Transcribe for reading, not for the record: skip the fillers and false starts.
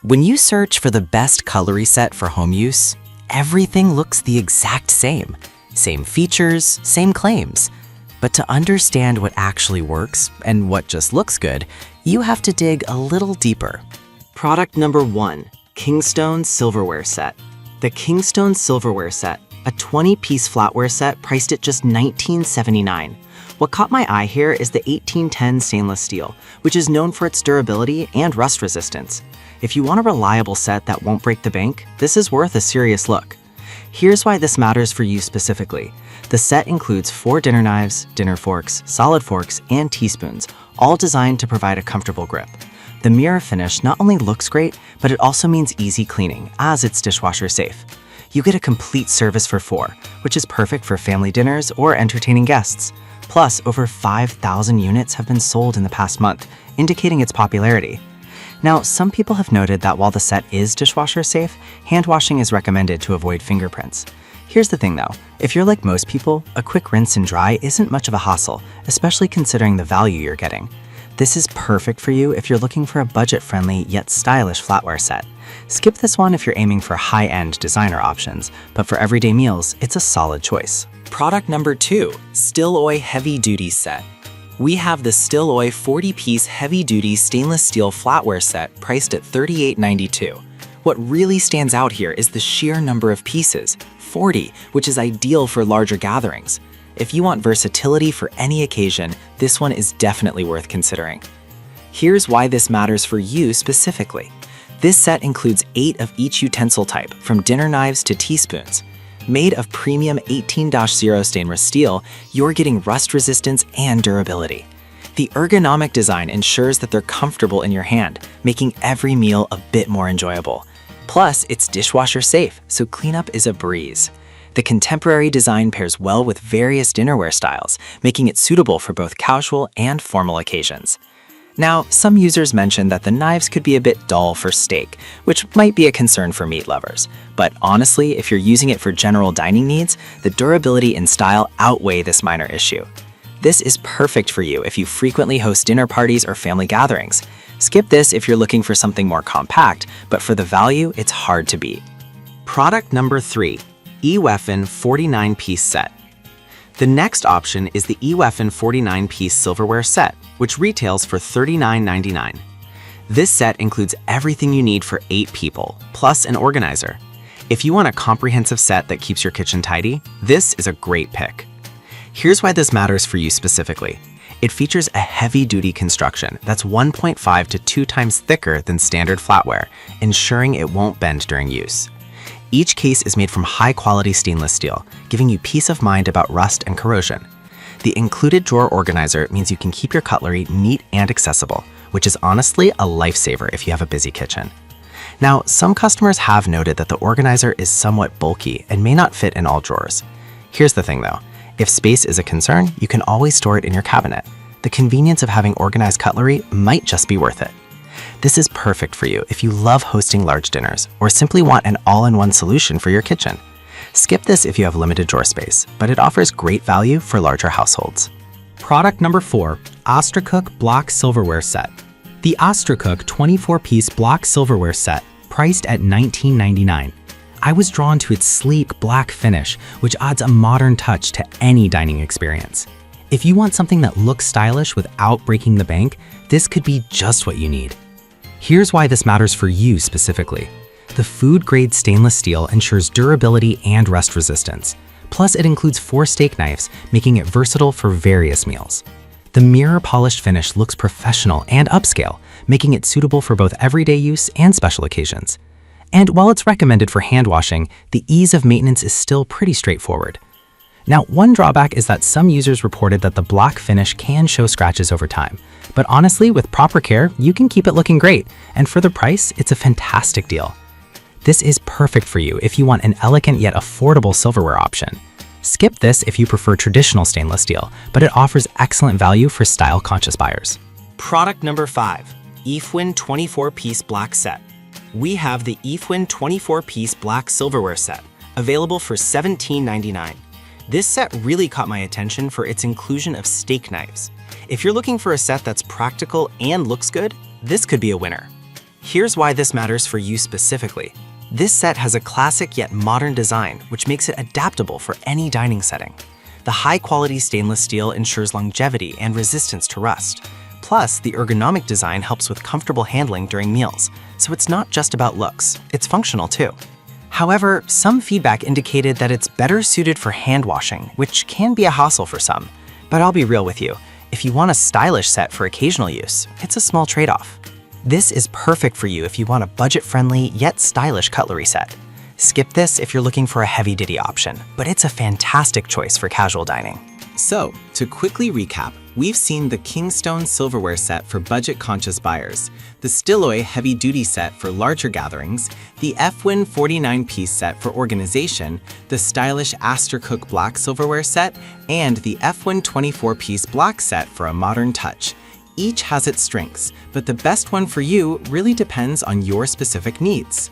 When you search for the best cutlery set for home use, everything looks the exact same. Same features, same claims. But to understand what actually works and what just looks good, you have to dig a little deeper. Product number 1, Kingstone Silverware Set. The Kingstone Silverware Set, a 20-piece flatware set priced at just $19.79. What caught my eye here is the 1810 stainless steel, which is known for its durability and rust resistance. If you want a reliable set that won't break the bank, this is worth a serious look. Here's why this matters for you specifically. The set includes 4 dinner knives, dinner forks, solid forks, and teaspoons, all designed to provide a comfortable grip. The mirror finish not only looks great, but it also means easy cleaning, as it's dishwasher safe. You get a complete service for 4, which is perfect for family dinners or entertaining guests. Plus, over 5,000 units have been sold in the past month, indicating its popularity. Now, some people have noted that while the set is dishwasher safe, hand washing is recommended to avoid fingerprints. Here's the thing though, if you're like most people, a quick rinse and dry isn't much of a hassle, especially considering the value you're getting. This is perfect for you if you're looking for a budget-friendly yet stylish flatware set. Skip this one if you're aiming for high-end designer options, but for everyday meals, it's a solid choice. Product number 2, Still-Oy Heavy Duty Set. We have the Still-Oy 40-piece heavy-duty stainless steel flatware set priced at $38.92. What really stands out here is the sheer number of pieces, 40, which is ideal for larger gatherings. If you want versatility for any occasion, this one is definitely worth considering. Here's why this matters for you specifically. This set includes 8 of each utensil type, from dinner knives to teaspoons. Made of premium 18-0 stainless steel, you're getting rust resistance and durability. The ergonomic design ensures that they're comfortable in your hand, making every meal a bit more enjoyable. Plus, it's dishwasher safe, so cleanup is a breeze. The contemporary design pairs well with various dinnerware styles, making it suitable for both casual and formal occasions. Now, some users mentioned that the knives could be a bit dull for steak, which might be a concern for meat lovers. But honestly, if you're using it for general dining needs, the durability and style outweigh this minor issue. This is perfect for you if you frequently host dinner parties or family gatherings. Skip this if you're looking for something more compact, but for the value, it's hard to beat. Product number 3, eWeffen 49-piece set. The next option is the eWeffen 49-piece silverware set, which retails for $39.99. This set includes everything you need for 8 people, plus an organizer. If you want a comprehensive set that keeps your kitchen tidy, this is a great pick. Here's why this matters for you specifically. It features a heavy-duty construction that's 1.5 to 2 times thicker than standard flatware, ensuring it won't bend during use. Each case is made from high-quality stainless steel, giving you peace of mind about rust and corrosion. The included drawer organizer means you can keep your cutlery neat and accessible, which is honestly a lifesaver if you have a busy kitchen. Now, some customers have noted that the organizer is somewhat bulky and may not fit in all drawers. Here's the thing though, if space is a concern, you can always store it in your cabinet. The convenience of having organized cutlery might just be worth it. This is perfect for you if you love hosting large dinners or simply want an all-in-one solution for your kitchen. Skip this if you have limited drawer space, but it offers great value for larger households. Product number 4, Ostracook Block Silverware Set. The Ostracook 24-piece block silverware set, priced at $19.99. I was drawn to its sleek black finish, which adds a modern touch to any dining experience. If you want something that looks stylish without breaking the bank, this could be just what you need. Here's why this matters for you specifically. The food-grade stainless steel ensures durability and rust resistance. Plus, it includes 4 steak knives, making it versatile for various meals. The mirror-polished finish looks professional and upscale, making it suitable for both everyday use and special occasions. And while it's recommended for hand washing, the ease of maintenance is still pretty straightforward. Now, one drawback is that some users reported that the block finish can show scratches over time. But honestly, with proper care, you can keep it looking great, and for the price, it's a fantastic deal. This is perfect for you if you want an elegant yet affordable silverware option. Skip this if you prefer traditional stainless steel, but it offers excellent value for style-conscious buyers. Product number 5, eFwin 24-piece black set. We have the eFwin 24-piece black silverware set, available for $17.99. This set really caught my attention for its inclusion of steak knives. If you're looking for a set that's practical and looks good, this could be a winner. Here's why this matters for you specifically. This set has a classic yet modern design, which makes it adaptable for any dining setting. The high-quality stainless steel ensures longevity and resistance to rust. Plus, the ergonomic design helps with comfortable handling during meals, so it's not just about looks, it's functional too. However, some feedback indicated that it's better suited for hand washing, which can be a hassle for some. But I'll be real with you, if you want a stylish set for occasional use, it's a small trade-off. This is perfect for you if you want a budget-friendly yet stylish cutlery set. Skip this if you're looking for a heavy-duty option, but it's a fantastic choice for casual dining. So, to quickly recap, we've seen the Kingstone silverware set for budget-conscious buyers, the Stilloy heavy-duty set for larger gatherings, the F-Win 49-piece set for organization, the stylish Astracook black silverware set, and the F-Win 24-piece black set for a modern touch. Each has its strengths, but the best one for you really depends on your specific needs.